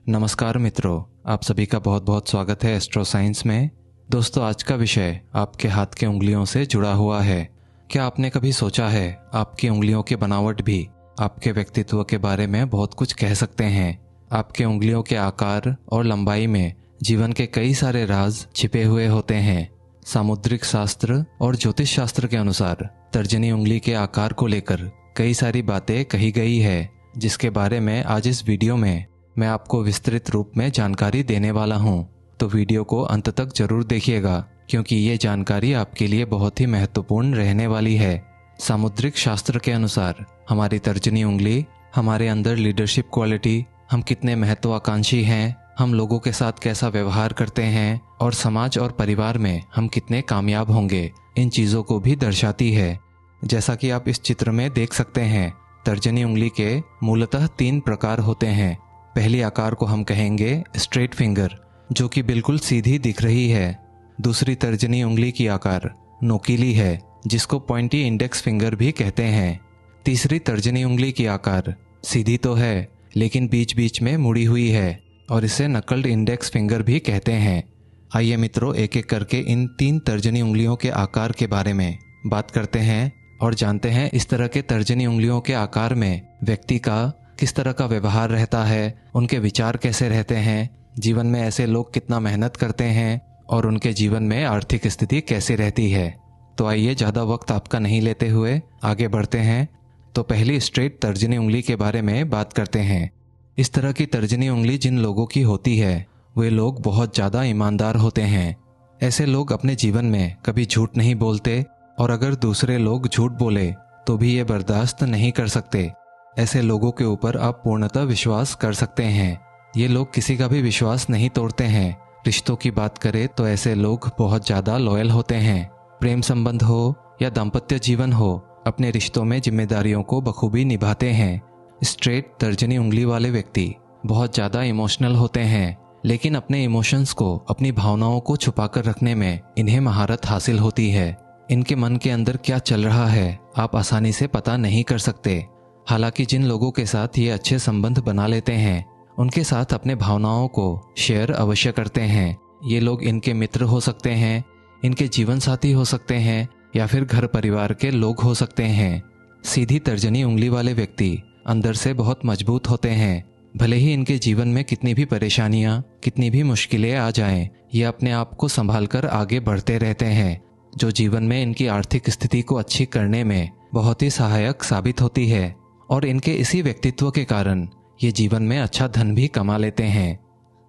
नमस्कार मित्रों, आप सभी का बहुत बहुत स्वागत है एस्ट्रो साइंस में। दोस्तों, आज का विषय आपके हाथ के उंगलियों से जुड़ा हुआ है। क्या आपने कभी सोचा है आपकी उंगलियों की बनावट भी आपके व्यक्तित्व के बारे में बहुत कुछ कह सकते हैं। आपके उंगलियों के आकार और लंबाई में जीवन के कई सारे राज छिपे हुए होते हैं। सामुद्रिक शास्त्र और ज्योतिष शास्त्र के अनुसार तर्जनी उंगली के आकार को लेकर कई सारी बातें कही गई है, जिसके बारे में आज इस वीडियो में मैं आपको विस्तृत रूप में जानकारी देने वाला हूं। तो वीडियो को अंत तक जरूर देखिएगा, क्योंकि ये जानकारी आपके लिए बहुत ही महत्वपूर्ण रहने वाली है। सामुद्रिक शास्त्र के अनुसार हमारी तर्जनी उंगली हमारे अंदर लीडरशिप क्वालिटी, हम कितने महत्वाकांक्षी हैं, हम लोगों के साथ कैसा व्यवहार करते हैं और समाज और परिवार में हम कितने कामयाब होंगे, इन चीज़ों को भी दर्शाती है। जैसा कि आप इस चित्र में देख सकते हैं, तर्जनी उंगली के मूलतः 3 प्रकार होते हैं। पहली आकार को हम कहेंगे स्ट्रेट फिंगर, जो कि बिल्कुल सीधी दिख रही है। दूसरी तर्जनी उंगली की आकार नोकीली है, जिसको पॉइंटी इंडेक्स फिंगर भी कहते हैं। तीसरी तर्जनी उंगली की आकार सीधी तो है, लेकिन बीच बीच में मुड़ी हुई है और इसे नकल्ड इंडेक्स फिंगर भी कहते हैं। आइए मित्रों, एक एक करके इन 3 तर्जनी उंगलियों के आकार के बारे में बात करते हैं और जानते हैं इस तरह के तर्जनी उंगलियों के आकार में व्यक्ति का किस तरह का व्यवहार रहता है, उनके विचार कैसे रहते हैं, जीवन में ऐसे लोग कितना मेहनत करते हैं और उनके जीवन में आर्थिक स्थिति कैसी रहती है। तो आइए ज़्यादा वक्त आपका नहीं लेते हुए आगे बढ़ते हैं। तो पहली स्ट्रेट तर्जनी उंगली के बारे में बात करते हैं। इस तरह की तर्जनी उंगली जिन लोगों की होती है, वे लोग बहुत ज़्यादा ईमानदार होते हैं। ऐसे लोग अपने जीवन में कभी झूठ नहीं बोलते और अगर दूसरे लोग झूठ बोले तो भी ये बर्दाश्त नहीं कर सकते। ऐसे लोगों के ऊपर आप पूर्णतः विश्वास कर सकते हैं। ये लोग किसी का भी विश्वास नहीं तोड़ते हैं। रिश्तों की बात करें तो ऐसे लोग बहुत ज़्यादा लॉयल होते हैं। प्रेम संबंध हो या दाम्पत्य जीवन हो, अपने रिश्तों में जिम्मेदारियों को बखूबी निभाते हैं। स्ट्रेट तर्जनी उंगली वाले व्यक्ति बहुत ज़्यादा इमोशनल होते हैं, लेकिन अपने इमोशंस को, अपनी भावनाओं को छुपा कर रखने में इन्हें महारत हासिल होती है। इनके मन के अंदर क्या चल रहा है आप आसानी से पता नहीं कर सकते। हालांकि जिन लोगों के साथ ये अच्छे संबंध बना लेते हैं, उनके साथ अपने भावनाओं को शेयर अवश्य करते हैं। ये लोग इनके मित्र हो सकते हैं, इनके जीवन साथी हो सकते हैं या फिर घर परिवार के लोग हो सकते हैं। सीधी तर्जनी उंगली वाले व्यक्ति अंदर से बहुत मजबूत होते हैं। भले ही इनके जीवन में कितनी भी परेशानियां, कितनी भी मुश्किलें आ जाएं, ये अपने आप को संभाल कर आगे बढ़ते रहते हैं, जो जीवन में इनकी आर्थिक स्थिति को अच्छी करने में बहुत ही सहायक साबित होती है। और इनके इसी व्यक्तित्व के कारण ये जीवन में अच्छा धन भी कमा लेते हैं।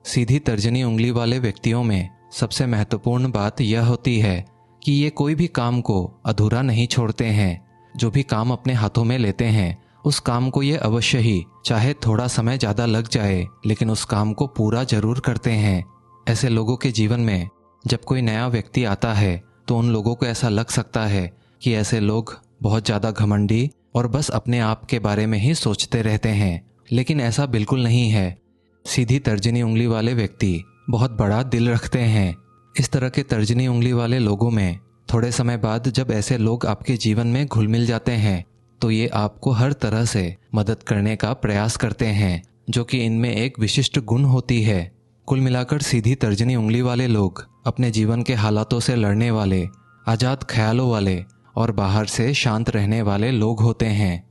सीधी तर्जनी उंगली वाले व्यक्तियों में सबसे महत्वपूर्ण बात यह होती है कि ये कोई भी काम को अधूरा नहीं छोड़ते हैं। जो भी काम अपने हाथों में लेते हैं, उस काम को ये अवश्य ही, चाहे थोड़ा समय ज़्यादा लग जाए, लेकिन उस काम को पूरा जरूर करते हैं। ऐसे लोगों के जीवन में जब कोई नया व्यक्ति आता है तो उन लोगों को ऐसा लग सकता है कि ऐसे लोग बहुत ज़्यादा घमंडी और बस अपने आप के बारे में ही सोचते रहते हैं, लेकिन ऐसा बिल्कुल नहीं है। सीधी तर्जनी उंगली वाले व्यक्ति बहुत बड़ा दिल रखते हैं। इस तरह के तर्जनी उंगली वाले लोगों में थोड़े समय बाद जब ऐसे लोग आपके जीवन में घुल मिल जाते हैं, तो ये आपको हर तरह से मदद करने का प्रयास करते हैं, जो कि इनमें एक विशिष्ट गुण होती है। कुल मिलाकर सीधी तर्जनी उंगली वाले लोग अपने जीवन के हालातों से लड़ने वाले, आज़ाद ख्यालों वाले और बाहर से शांत रहने वाले लोग होते हैं।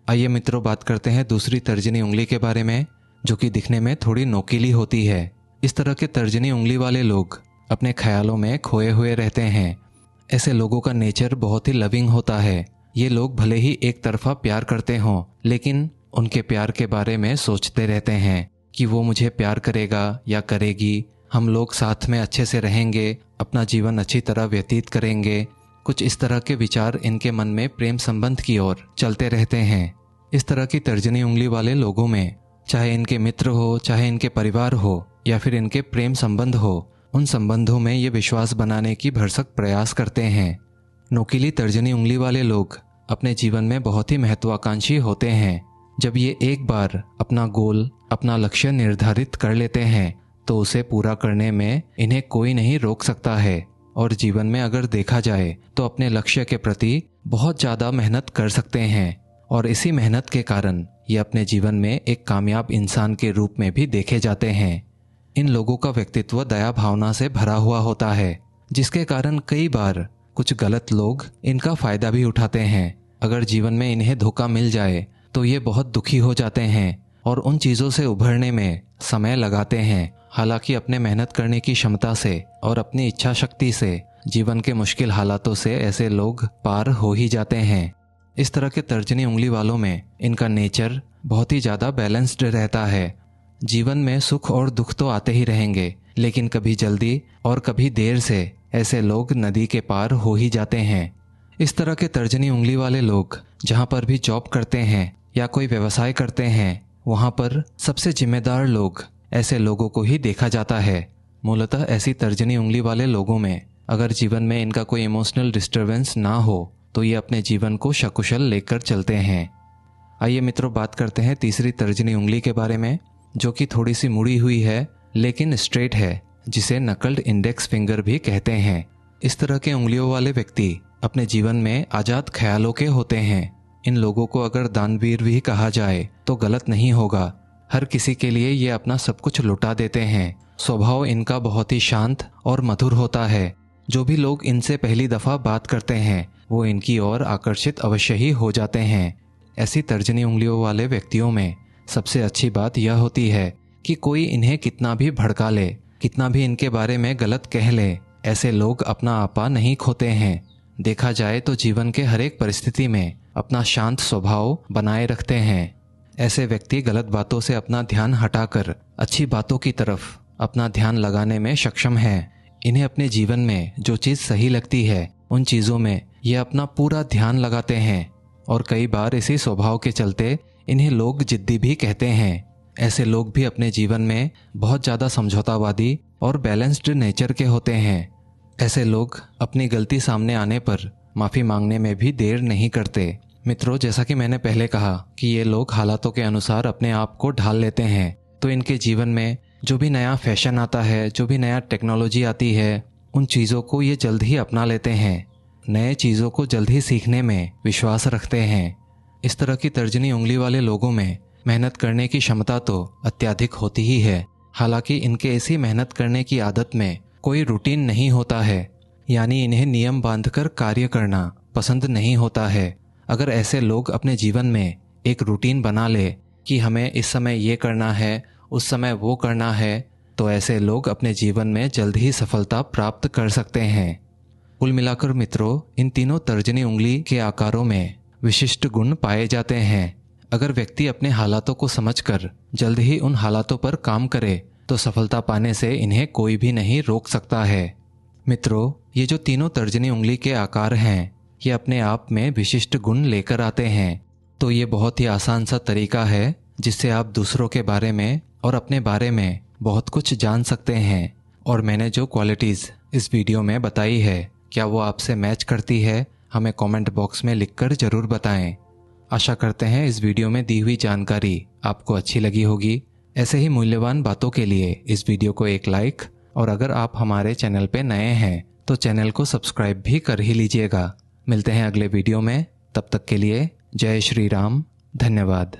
आइए मित्रों, बात करते हैं दूसरी तर्जनी उंगली के बारे में, जो कि दिखने में थोड़ी नोकीली होती है। इस तरह के तर्जनी उंगली वाले लोग अपने ख्यालों में खोए हुए रहते हैं। ऐसे लोगों का नेचर बहुत ही लविंग होता है। ये लोग भले ही एक तरफा प्यार करते हों, लेकिन उनके प्यार के बारे में सोचते रहते हैं कि वो मुझे प्यार करेगा या करेगी, हम लोग साथ में अच्छे से रहेंगे, अपना जीवन अच्छी तरह व्यतीत करेंगे। कुछ इस तरह के विचार इनके मन में प्रेम संबंध की ओर चलते रहते हैं। इस तरह की तर्जनी उंगली वाले लोगों में, चाहे इनके मित्र हो, चाहे इनके परिवार हो या फिर इनके प्रेम संबंध हो, उन संबंधों में ये विश्वास बनाने की भरसक प्रयास करते हैं। नोकीली तर्जनी उंगली वाले लोग अपने जीवन में बहुत ही महत्वाकांक्षी होते हैं। जब ये एक बार अपना गोल, अपना लक्ष्य निर्धारित कर लेते हैं, तो उसे पूरा करने में इन्हें कोई नहीं रोक सकता है। और जीवन में अगर देखा जाए तो अपने लक्ष्य के प्रति बहुत ज़्यादा मेहनत कर सकते हैं और इसी मेहनत के कारण ये अपने जीवन में एक कामयाब इंसान के रूप में भी देखे जाते हैं। इन लोगों का व्यक्तित्व दया भावना से भरा हुआ होता है, जिसके कारण कई बार कुछ गलत लोग इनका फायदा भी उठाते हैं। अगर जीवन में इन्हें धोखा मिल जाए तो ये बहुत दुखी हो जाते हैं और उन चीज़ों से उभरने में समय लगाते हैं। हालांकि अपने मेहनत करने की क्षमता से और अपनी इच्छा शक्ति से जीवन के मुश्किल हालातों से ऐसे लोग पार हो ही जाते हैं। इस तरह के तर्जनी उंगली वालों में इनका नेचर बहुत ही ज़्यादा बैलेंस्ड रहता है। जीवन में सुख और दुख तो आते ही रहेंगे, लेकिन कभी जल्दी और कभी देर से ऐसे लोग नदी के पार हो ही जाते हैं। इस तरह के तर्जनी उंगली वाले लोग जहाँ पर भी जॉब करते हैं या कोई व्यवसाय करते हैं, वहाँ पर सबसे जिम्मेदार लोग ऐसे लोगों को ही देखा जाता है। मूलतः ऐसी तर्जनी उंगली वाले लोगों में अगर जीवन में इनका कोई इमोशनल डिस्टर्बेंस ना हो तो ये अपने जीवन को सकुशल लेकर चलते हैं। आइए मित्रों, बात करते हैं तीसरी तर्जनी उंगली के बारे में, जो कि थोड़ी सी मुड़ी हुई है लेकिन स्ट्रेट है, जिसे नकल्ड इंडेक्स फिंगर भी कहते हैं। इस तरह के उंगलियों वाले व्यक्ति अपने जीवन में आज़ाद ख्यालों के होते हैं। इन लोगों को अगर दानवीर भी कहा जाए तो गलत नहीं होगा। हर किसी के लिए ये अपना सब कुछ लुटा देते हैं। स्वभाव इनका बहुत ही शांत और मधुर होता है। जो भी लोग इनसे पहली दफ़ा बात करते हैं वो इनकी ओर आकर्षित अवश्य ही हो जाते हैं। ऐसी तर्जनी उंगलियों वाले व्यक्तियों में सबसे अच्छी बात यह होती है कि कोई इन्हें कितना भी भड़का ले, कितना भी इनके बारे में गलत कह ले, ऐसे लोग अपना आपा नहीं खोते हैं। देखा जाए तो जीवन के हर एक परिस्थिति में अपना शांत स्वभाव बनाए रखते हैं। ऐसे व्यक्ति गलत बातों से अपना ध्यान हटाकर अच्छी बातों की तरफ अपना ध्यान लगाने में सक्षम हैं। इन्हें अपने जीवन में जो चीज़ सही लगती है उन चीज़ों में ये अपना पूरा ध्यान लगाते हैं और कई बार इसी स्वभाव के चलते इन्हें लोग जिद्दी भी कहते हैं। ऐसे लोग भी अपने जीवन में बहुत ज़्यादा समझौतावादी और बैलेंस्ड नेचर के होते हैं। ऐसे लोग अपनी गलती सामने आने पर माफ़ी मांगने में भी देर नहीं करते। मित्रों, जैसा कि मैंने पहले कहा कि ये लोग हालातों के अनुसार अपने आप को ढाल लेते हैं, तो इनके जीवन में जो भी नया फैशन आता है, जो भी नया टेक्नोलॉजी आती है, उन चीज़ों को ये जल्द ही अपना लेते हैं। नए चीज़ों को जल्द ही सीखने में विश्वास रखते हैं। इस तरह की तर्जनी उंगली वाले लोगों में मेहनत करने की क्षमता तो अत्यधिक होती ही है। हालांकि इनके ऐसी मेहनत करने की आदत में कोई रूटीन नहीं होता है, यानी इन्हें नियम बांधकर कार्य करना पसंद नहीं होता है। अगर ऐसे लोग अपने जीवन में एक रूटीन बना ले कि हमें इस समय ये करना है, उस समय वो करना है, तो ऐसे लोग अपने जीवन में जल्द ही सफलता प्राप्त कर सकते हैं। कुल मिलाकर मित्रों, इन तीनों तर्जनी उंगली के आकारों में विशिष्ट गुण पाए जाते हैं। अगर व्यक्ति अपने हालातों को समझकर जल्द ही उन हालातों पर काम करे तो सफलता पाने से इन्हें कोई भी नहीं रोक सकता है। मित्रों, ये जो तीनों तर्जनी उंगली के आकार हैं, ये अपने आप में विशिष्ट गुण लेकर आते हैं। तो ये बहुत ही आसान सा तरीका है जिससे आप दूसरों के बारे में और अपने बारे में बहुत कुछ जान सकते हैं। और मैंने जो क्वालिटीज़ इस वीडियो में बताई है, क्या वो आपसे मैच करती है? हमें कमेंट बॉक्स में लिखकर ज़रूर बताएं। आशा करते हैं इस वीडियो में दी हुई जानकारी आपको अच्छी लगी होगी। ऐसे ही मूल्यवान बातों के लिए इस वीडियो को एक लाइक, और अगर आप हमारे चैनल पे नए हैं तो चैनल को सब्सक्राइब भी कर ही लीजिएगा। मिलते हैं अगले वीडियो में, तब तक के लिए जय श्री राम, धन्यवाद।